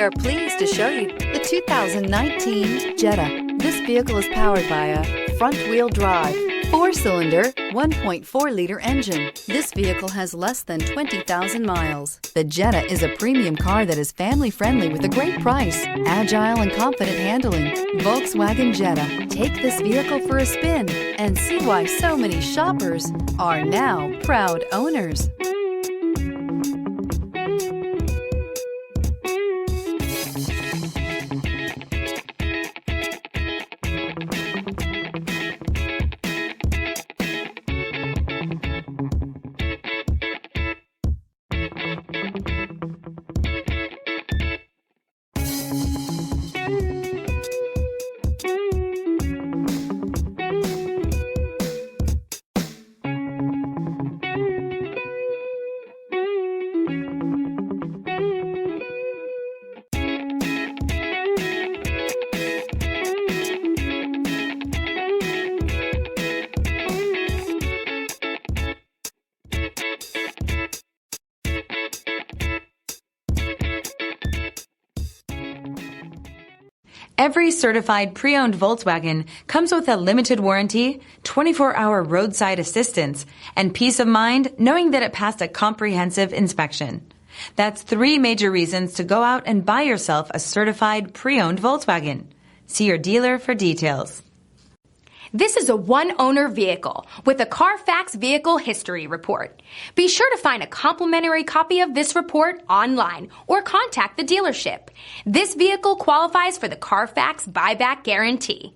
We are pleased to show you the 2019 Jetta. This vehicle is powered by a front-wheel drive, 4-cylinder, 1.4-liter engine. This vehicle has less than 20,000 miles. The Jetta is a premium car that is family-friendly with a great price, agile and confident handling. Volkswagen Jetta. Take this vehicle for a spin and see why so many shoppers are now proud owners. Every certified pre-owned Volkswagen comes with a limited warranty, 24-hour roadside assistance, and peace of mind knowing that it passed a comprehensive inspection. That's 3 major reasons to go out and buy yourself a certified pre-owned Volkswagen. See your dealer for details. This is a one-owner vehicle with a Carfax Vehicle History Report. Be sure to find a complimentary copy of this report online or contact the dealership. This vehicle qualifies for the Carfax Buyback Guarantee.